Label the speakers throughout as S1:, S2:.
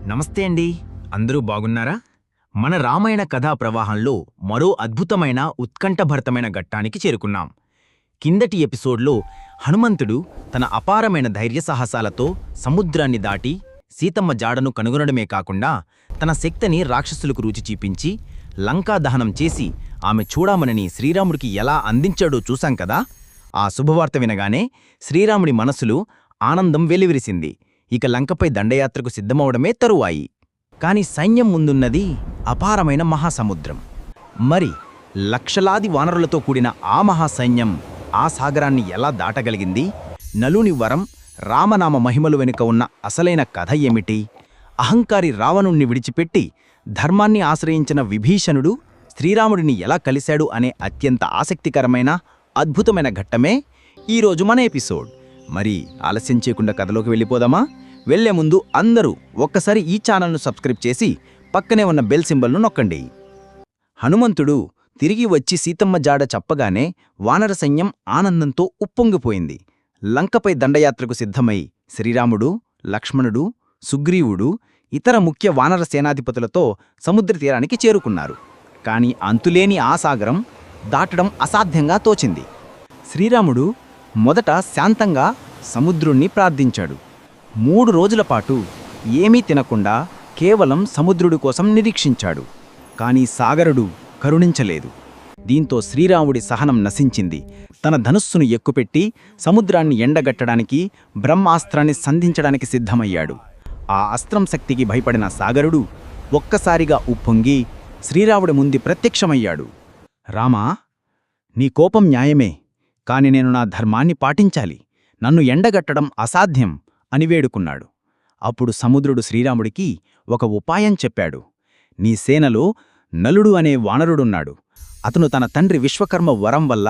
S1: నమస్తే అండి. అందరూ బాగున్నారా? మన రామాయణ కథా ప్రవాహంలో మరో అద్భుతమైన ఉత్కంఠభరితమైన ఘట్టానికి చేరుకున్నాం. కిందటి ఎపిసోడ్లో హనుమంతుడు తన అపారమైన ధైర్య సాహసాలతో సముద్రాన్ని దాటి సీతమ్మ జాడను కనుగొనడమే కాకుండా తన శక్తిని రాక్షసులకు రుచి చూపించి లంకా దహనం చేసి ఆమె చూడామణిని శ్రీరాముడికి ఎలా అందించాడో చూశాం కదా. ఆ శుభవార్త వినగానే శ్రీరాముడి మనసులో ఆనందం వెల్లివిరిసింది. ఇక లంకపై దండయాత్రకు సిద్ధమవడమే తరువాయి. కాని సైన్యం ముందున్నది అపారమైన మహాసముద్రం. మరి లక్షలాది వానరులతో కూడిన ఆ మహాసైన్యం ఆ సాగరాన్ని ఎలా దాటగలిగింది? నలుని వరం, రామనామ మహిమలు వెనుక ఉన్న అసలైన కథ ఏమిటి? అహంకారి రావణుణ్ణి విడిచిపెట్టి ధర్మాన్ని ఆశ్రయించిన విభీషణుడు శ్రీరాముడిని ఎలా కలిశాడు అనే అత్యంత ఆసక్తికరమైన అద్భుతమైన ఘట్టమే ఈరోజు మన ఎపిసోడ్. మరి ఆలస్యం చేయకుండా కథలోకి వెళ్ళిపోదామా? వెళ్లే ముందు అందరూ ఒక్కసారి ఈ ఛానల్ను సబ్స్క్రైబ్ చేసి పక్కనే ఉన్న బెల్ సింబల్ను నొక్కండి. హనుమంతుడు తిరిగి వచ్చి సీతమ్మ జాడ చెప్పగానే వానర సైన్యం ఆనందంతో ఉప్పొంగిపోయింది. లంకపై దండయాత్రకు సిద్ధమై శ్రీరాముడు, లక్ష్మణుడు, సుగ్రీవుడు, ఇతర ముఖ్య వానర సేనాధిపతులతో సముద్ర తీరానికి చేరుకున్నారు. కాని అంతులేని ఆ సాగరం దాటడం అసాధ్యంగా తోచింది. శ్రీరాముడు మొదట శాంతంగా సముద్రుణ్ణి ప్రార్థించాడు. 3 రోజుల పాటు ఏమీ తినకుండా కేవలం సముద్రుడి కోసం నిరీక్షించాడు. కాని సాగరుడు కరుణించలేదు. దీంతో శ్రీరాముడి సహనం నశించింది. తన ధనుస్సును ఎక్కుపెట్టి సముద్రాన్ని ఎండగట్టడానికి బ్రహ్మాస్త్రాన్ని సంధించడానికి సిద్ధమయ్యాడు. ఆ అస్త్రం శక్తికి భయపడిన సాగరుడు ఒక్కసారిగా ఉప్పొంగి శ్రీరాముడి ముందు ప్రత్యక్షమయ్యాడు. రామా, నీ కోపం న్యాయమే, కాని నేను నా ధర్మాన్ని పాటించాలి. నన్ను ఎండగట్టడం అసాధ్యం అని వేడుకున్నాడు. అప్పుడు సముద్రుడు శ్రీరాముడికి ఒక ఉపాయం చెప్పాడు. నీ సేనలో నలుడు అనే వానరుడున్నాడు. అతను తన తండ్రి విశ్వకర్మ వరం వల్ల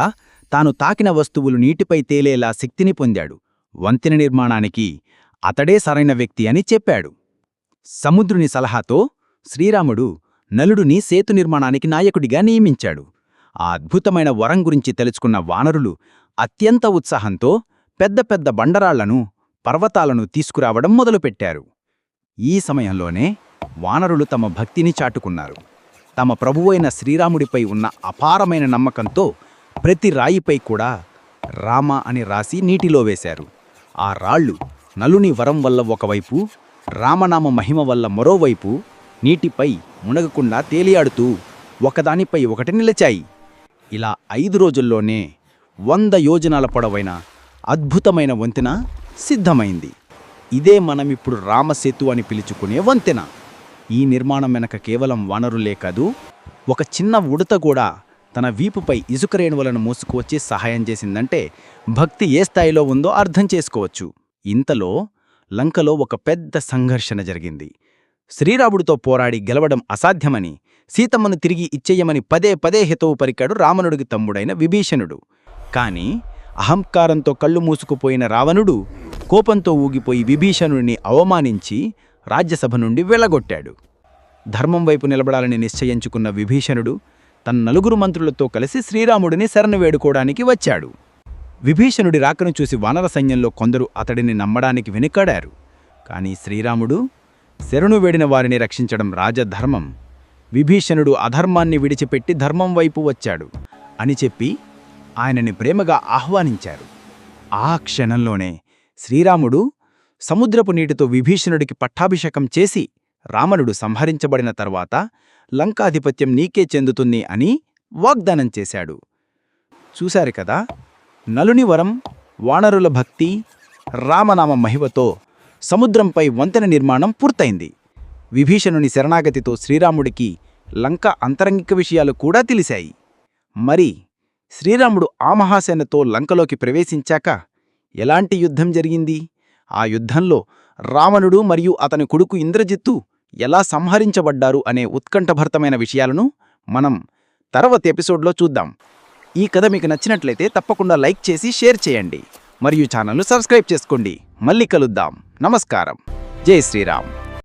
S1: తాను తాకిన వస్తువులు నీటిపై తేలేలా శక్తిని పొందాడు. వంతెన నిర్మాణానికి అతడే సరైన వ్యక్తి అని చెప్పాడు. సముద్రుని సలహాతో శ్రీరాముడు నలుడుని సేతు నిర్మాణానికి నాయకుడిగా నియమించాడు. ఆ అద్భుతమైన వరం గురించి తెలుసుకున్న వానరులు అత్యంత ఉత్సాహంతో పెద్ద పెద్ద బండరాళ్లను, పర్వతాలను తీసుకురావడం మొదలుపెట్టారు. ఈ సమయంలోనే వానరులు తమ భక్తిని చాటుకున్నారు. తమ ప్రభువైన శ్రీరాముడిపై ఉన్న అపారమైన నమ్మకంతో ప్రతి రాయిపై కూడా రామ అని రాసి నీటిలో వేశారు. ఆ రాళ్లు నలుని వరం వల్ల ఒకవైపు, రామనామ మహిమ వల్ల మరోవైపు నీటిపై మునగకుండా తేలియాడుతూ ఒకదానిపై ఒకటి నిలిచాయి. ఇలా 5 రోజుల్లోనే 100 యోజనాల పొడవైన అద్భుతమైన వంతెన సిద్ధమైంది. ఇదే మనమిప్పుడు రామసేతు అని పిలుచుకునే వంతెన. ఈ నిర్మాణం వెనక కేవలం వానరులే కాదు, ఒక చిన్న ఉడత కూడా తన వీపుపై ఇసుక రేణువులను మోసుకువచ్చి సహాయం చేసిందంటే భక్తి ఏ స్థాయిలో ఉందో అర్థం చేసుకోవచ్చు. ఇంతలో లంకలో ఒక పెద్ద సంఘర్షణ జరిగింది. శ్రీరాముడితో పోరాడి గెలవడం అసాధ్యమని, సీతమ్మను తిరిగి ఇచ్చేయమని పదే పదే హితవు పలికాడు రావణుడికి తమ్ముడైన విభీషణుడు. కాని అహంకారంతో కళ్ళు మూసుకుపోయిన రావణుడు కోపంతో ఊగిపోయి విభీషణుడిని అవమానించి రాజ్యసభ నుండి వెళ్లగొట్టాడు. ధర్మం వైపు నిలబడాలని నిశ్చయించుకున్న విభీషణుడు తన 4 మంత్రులతో కలిసి శ్రీరాముడిని శరణు వేడుకోవడానికి వచ్చాడు. విభీషణుడి రాకను చూసి వానర సైన్యంలో కొందరు అతడిని నమ్మడానికి వెనుకాడారు. కాని శ్రీరాముడు శరణు వేడిన వారిని రక్షించడం రాజధర్మం, విభీషణుడు అధర్మాన్ని విడిచిపెట్టి ధర్మం వైపు వచ్చాడు అని చెప్పి ఆయనని ప్రేమగా ఆహ్వానించారు. ఆ క్షణంలోనే శ్రీరాముడు సముద్రపు నీటితో విభీషణుడికి పట్టాభిషేకం చేసి రావణుడు సంహరించబడిన తర్వాత లంకాధిపత్యం నీకే చెందుతుంది అని వాగ్దానం చేశాడు. చూశారు కదా, నలుని వరం, వానరుల భక్తి, రామనామ మహిమతో సముద్రంపై వంతెన నిర్మాణం పూర్తయింది. విభీషణుని శరణాగతితో శ్రీరాముడికి లంక అంతరంగిక విషయాలు కూడా తెలిశాయి. మరి శ్రీరాముడు ఆ మహాసేనతో లంకలోకి ప్రవేశించాక ఎలాంటి యుద్ధం జరిగింది? ఆ యుద్ధంలో రావణుడు మరియు అతని కొడుకు ఇంద్రజిత్తు ఎలా సంహరించబడ్డారు అనే ఉత్కంఠభరితమైన విషయాలను మనం తర్వాతి ఎపిసోడ్లో చూద్దాం. ఈ కథ మీకు నచ్చినట్లయితే తప్పకుండా లైక్ చేసి షేర్ చేయండి మరియు ఛానల్ను సబ్స్క్రైబ్ చేసుకోండి. మళ్ళీ కలుద్దాం. నమస్కారం. జై శ్రీరామ్.